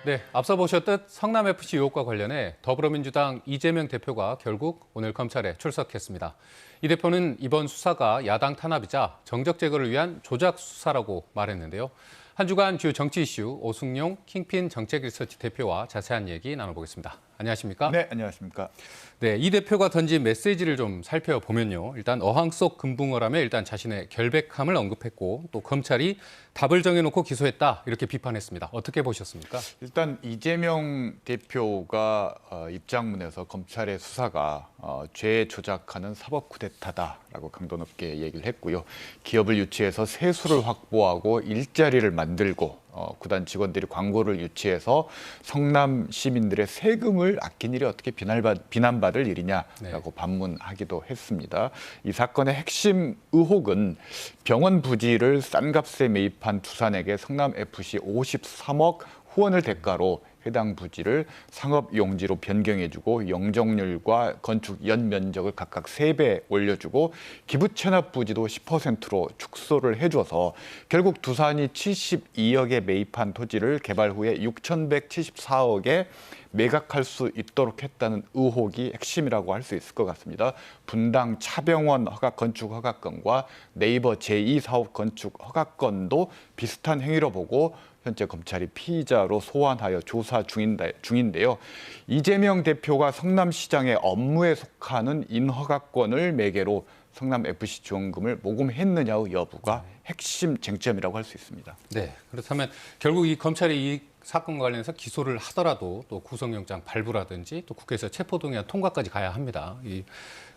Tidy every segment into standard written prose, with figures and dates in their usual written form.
네, 앞서 보셨듯 성남FC 의혹과 관련해 더불어민주당 이재명 대표가 결국 오늘 검찰에 출석했습니다. 이 대표는 이번 수사가 야당 탄압이자 정적 제거를 위한 조작 수사라고 말했는데요. 한 주간 주요 정치 이슈 오승용 킹핀 정책리서치 대표와 자세한 얘기 나눠보겠습니다. 안녕하십니까? 네, 안녕하십니까? 네, 이 대표가 던진 메시지를 좀 살펴보면요. 일단 어항 속 금붕어라며 일단 자신의 결백함을 언급했고 또 검찰이 답을 정해놓고 기소했다 이렇게 비판했습니다. 어떻게 보셨습니까? 일단 이재명 대표가 입장문에서 검찰의 수사가 죄 조작하는 사법 쿠데타다라고 강도 높게 얘기를 했고요. 기업을 유치해서 세수를 확보하고 일자리를 만들고 구단 직원들이 광고를 유치해서 성남 시민들의 세금을 아낀 일이 어떻게 비난받을 일이냐라고 반문하기도 했습니다. 이 사건의 핵심 의혹은 병원 부지를 싼 값에 매입한 두산에게 성남FC 53억 후원을 대가로 해당 부지를 상업용지로 변경해주고 영종률과 건축 연면적을 각각 3배 올려주고 기부채납 부지도 10%로 축소를 해줘서 결국 두산이 72억에 매입한 토지를 개발 후에 6,174억에 매각할 수 있도록 했다는 의혹이 핵심이라고 할 수 있을 것 같습니다. 분당 차병원 건축 허가건과 네이버 제2사업 건축 허가건도 비슷한 행위로 보고 현재 검찰이 피의자로 소환하여 조사 중인데요. 이재명 대표가 성남시장의 업무에 속하는 인허가권을 매개로 성남FC 지원금을 모금했느냐의 여부가 핵심 쟁점이라고 할 수 있습니다. 네, 그렇다면 결국 이 검찰이 이 사건과 관련해서 기소를 하더라도 또 구속영장 발부라든지 또 국회에서 체포동의안 통과까지 가야 합니다.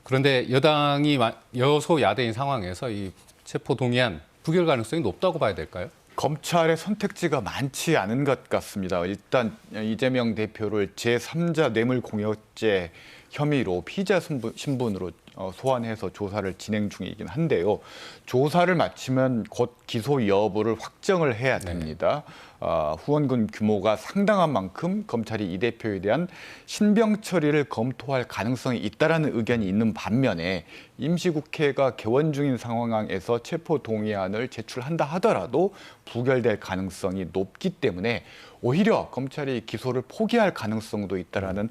그런데 여당이 여소야대인 상황에서 이 체포동의안 부결 가능성이 높다고 봐야 될까요? 검찰의 선택지가 많지 않은 것 같습니다. 일단 이재명 대표를 제3자 뇌물공여죄 혐의로 피의자 신분으로 소환해서 조사를 진행 중이긴 한데요. 조사를 마치면 곧 기소 여부를 확정을 해야 됩니다. 후원금 규모가 상당한 만큼 검찰이 이 대표에 대한 신병 처리를 검토할 가능성이 있다라는 의견이 있는 반면에 임시국회가 개원 중인 상황에서 체포동의안을 제출한다 하더라도 부결될 가능성이 높기 때문에 오히려 검찰이 기소를 포기할 가능성도 있다라는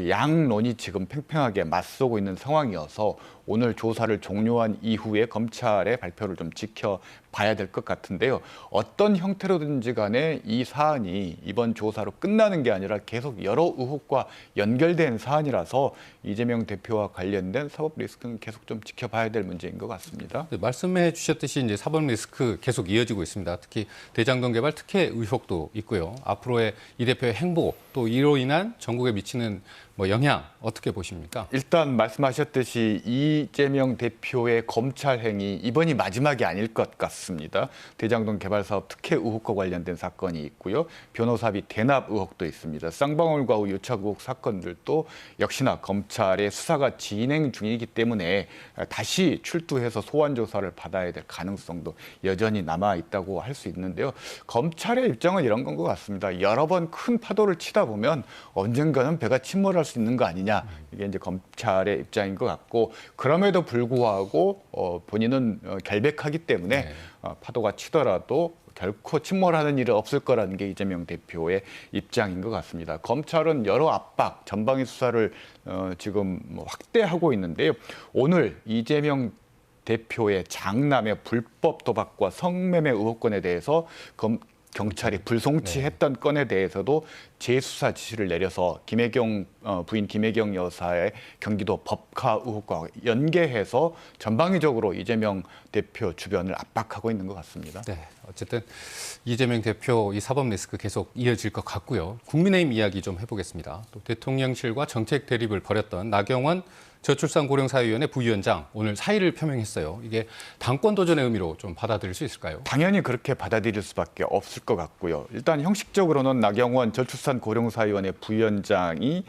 양론이 지금 팽팽하게 맞서고 있는 상황이어서 오늘 조사를 종료한 이후에 검찰의 발표를 좀 지켜봐야 될 것 같은데요. 어떤 형태로든지 간에 이 사안이 이번 조사로 끝나는 게 아니라 계속 여러 의혹과 연결된 사안이라서 이재명 대표와 관련된 사법 리스크는 계속 좀 지켜봐야 될 문제인 것 같습니다. 네, 말씀해 주셨듯이 이제 사법 리스크 계속 이어지고 있습니다. 특히 대장동 개발 특혜 의혹도 있고요. 앞으로의 이 대표의 행보 또 이로 인한 전국에 미치는 영향 어떻게 보십니까? 일단 말씀하셨듯이 이재명 대표의 검찰 행위 이번이 마지막이 아닐 것 같습니다. 대장동 개발 사업 특혜 의혹과 관련된 사건이 있고요. 변호사비 대납 의혹도 있습니다. 쌍방울과후 유착 의혹 사건들도 역시나 검찰의 수사가 진행 중이기 때문에 다시 출두해서 소환 조사를 받아야 될 가능성도 여전히 남아 있다고 할 수 있는데요. 검찰의 입장은 이런 건 것 같습니다. 여러 번 큰 파도를 치다 보면 언젠가는 배가 침몰할 수 있는 거 아니냐. 이게 이제 검찰의 입장인 것 같고 그럼에도 불구하고 본인은 결백하기 때문에 파도가 치더라도 결코 침몰하는 일은 없을 거라는 게 이재명 대표의 입장인 것 같습니다. 검찰은 여러 압박, 전방위 수사를 지금 확대하고 있는데요. 오늘 이재명 대표의 장남의 불법 도박과 성매매 의혹권에 대해서 경찰이 불송치했던 건에 대해서도 재수사 지시를 내려서 김혜경 부인 김혜경 여사의 경기도 법카 의혹과 연계해서 전방위적으로 이재명 대표 주변을 압박하고 있는 것 같습니다. 네, 어쨌든 이재명 대표 이 사법 리스크 계속 이어질 것 같고요. 국민의힘 이야기 좀 해보겠습니다. 또 대통령실과 정책 대립을 벌였던 나경원 저출산고령사회위원회 부위원장 오늘 사의를 표명했어요. 이게 당권 도전의 의미로 좀 받아들일 수 있을까요? 당연히 그렇게 받아들일 수밖에 없을 것 같고요. 일단 형식적으로는 나경원 저출산고령사회위원회 부위원장이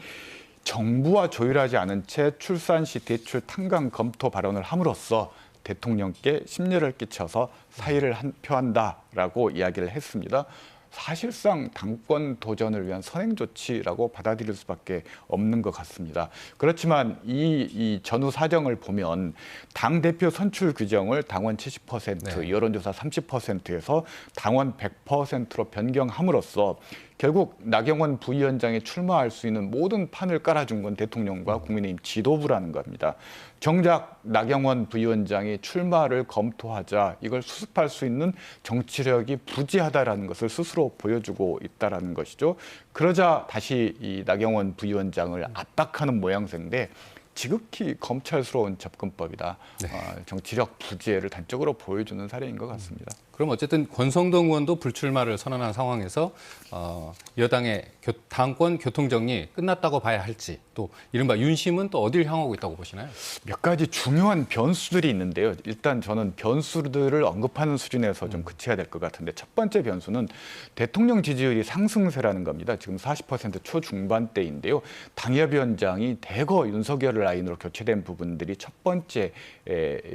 정부와 조율하지 않은 채 출산 시 대출 탕감 검토 발언을 함으로써 대통령께 심려를 끼쳐서 사의를 표한다라고 이야기를 했습니다. 사실상 당권 도전을 위한 선행 조치라고 받아들일 수밖에 없는 것 같습니다. 그렇지만 이 전후 사정을 보면 당대표 선출 규정을 당원 70%, 여론조사 30%에서 당원 100%로 변경함으로써 결국 나경원 부위원장이 출마할 수 있는 모든 판을 깔아준 건 대통령과 국민의힘 지도부라는 겁니다. 정작 나경원 부위원장이 출마를 검토하자 이걸 수습할 수 있는 정치력이 부재하다라는 것을 스스로 보여주고 있다라는 것이죠. 그러자 다시 이 나경원 부위원장을 압박하는 모양새인데 지극히 검찰스러운 접근법이다. 네. 정치력 부재를 단적으로 보여주는 사례인 것 같습니다. 그럼 어쨌든 권성동 의원도 불출마를 선언한 상황에서 여당의 당권 교통정리 끝났다고 봐야 할지 또 이른바 윤심은 또 어디를 향하고 있다고 보시나요? 몇 가지 중요한 변수들이 있는데요. 일단 저는 변수들을 언급하는 수준에서 좀 그쳐야 될 것 같은데 첫 번째 변수는 대통령 지지율이 상승세라는 겁니다. 지금 40% 초중반대인데요. 당협위원장이 대거 윤석열 라인으로 교체된 부분들이 첫 번째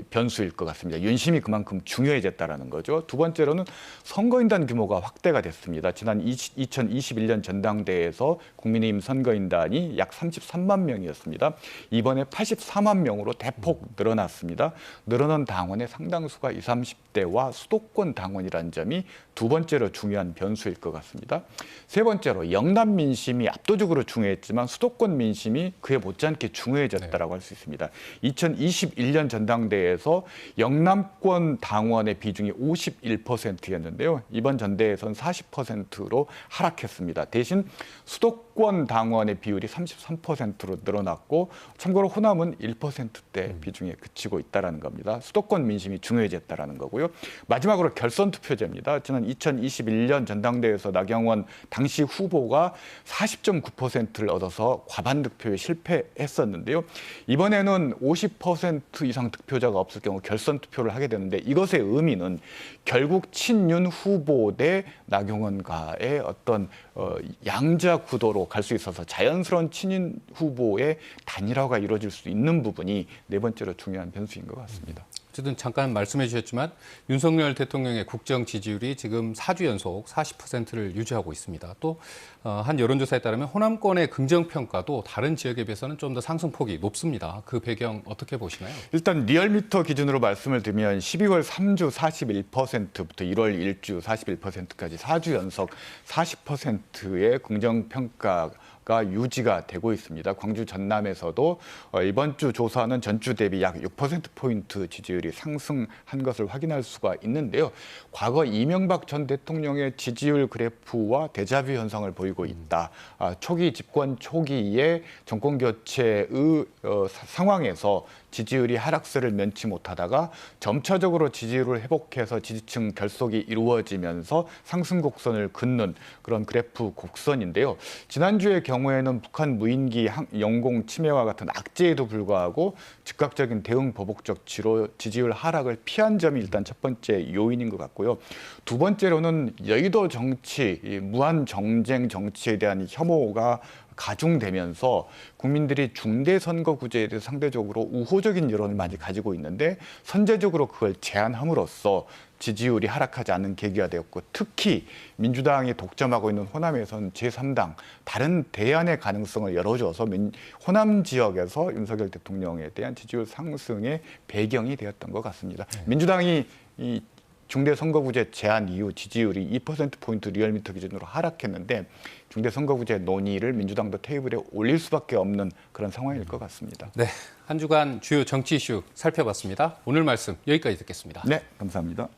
변수일 것 같습니다. 윤심이 그만큼 중요해졌다는 거죠. 두 번째로는 선거인단 규모가 확대가 됐습니다. 지난 2021년 전당대회에서 국민의힘 선거인단이 약 33만 명이었습니다. 이번에 84만 명으로 대폭 늘어났습니다. 늘어난 당원의 상당수가 20, 30대와 수도권 당원이라는 점이 두 번째로 중요한 변수일 것 같습니다. 세 번째로 영남 민심이 압도적으로 중요했지만 수도권 민심이 그에 못지않게 중요해졌다라고 할 수 있습니다. 2021년 전당대회에서 영남권 당원의 비중이 51%였는데요. 이번 전대에선 40%로 하락했습니다. 대신 수도권 당원의 비율이 33%로 늘어났고 참고로 호남은 1%대 비중에 그치고 있다는 겁니다. 수도권 민심이 중요해졌다는 거고요. 마지막으로 결선 투표제입니다. 지난 2021년 전당대회에서 나경원 당시 후보가 40.9%를 얻어서 과반 득표에 실패했었는데요. 이번에는 50% 이상 득표자가 없을 경우 결선 투표를 하게 되는데 이것의 의미는 결국 친윤 후보 대 나경원과의 어떤 양자 구도로 갈 수 있어서 자연스러운 친윤 후보의 단일화가 이루어질 수 있는 부분이 네 번째로 중요한 변수인 것 같습니다. 어쨌든 잠깐 말씀해 주셨지만 윤석열 대통령의 국정 지지율이 지금 4주 연속 40%를 유지하고 있습니다. 또 한 여론조사에 따르면 호남권의 긍정평가도 다른 지역에 비해서는 좀 더 상승폭이 높습니다. 그 배경 어떻게 보시나요? 일단 리얼미터 기준으로 말씀을 드리면 12월 3주 41%부터 1월 1주 41%까지 4주 연속 40%의 긍정평가 가 유지가 되고 있습니다. 광주 전남에서도 이번 주 조사는 전주 대비 약 6%포인트 지지율이 상승한 것을 확인할 수가 있는데요. 과거 이명박 전 대통령의 지지율 그래프와 데자뷰 현상을 보이고 있다. 초기 집권 초기에 정권 교체의 상황에서 지지율이 하락세를 면치 못하다가 점차적으로 지지율을 회복해서 지지층 결속이 이루어지면서 상승 곡선을 긋는 그런 그래프 곡선인데요. 지난주의 경우에는 북한 무인기 영공 침해와 같은 악재에도 불구하고 즉각적인 대응 보복적 지지율 하락을 피한 점이 일단 첫 번째 요인인 것 같고요. 두 번째로는 여의도 정치, 무한 정쟁 정치에 대한 혐오가 가중되면서 국민들이 중대선거구제에 대해서 상대적으로 우호적인 여론을 많이 가지고 있는데 선제적으로 그걸 제한함으로써 지지율이 하락하지 않는 계기가 되었고 특히 민주당이 독점하고 있는 호남에서는 제3당 다른 대안의 가능성을 열어줘서 호남 지역에서 윤석열 대통령에 대한 지지율 상승의 배경이 되었던 것 같습니다. 민주당이 이 중대선거구제 제한 이후 지지율이 2%포인트 리얼미터 기준으로 하락했는데 중대선거구제 논의를 민주당도 테이블에 올릴 수밖에 없는 그런 상황일 것 같습니다. 네, 한 주간 주요 정치 이슈 살펴봤습니다. 오늘 말씀 여기까지 듣겠습니다. 네, 감사합니다.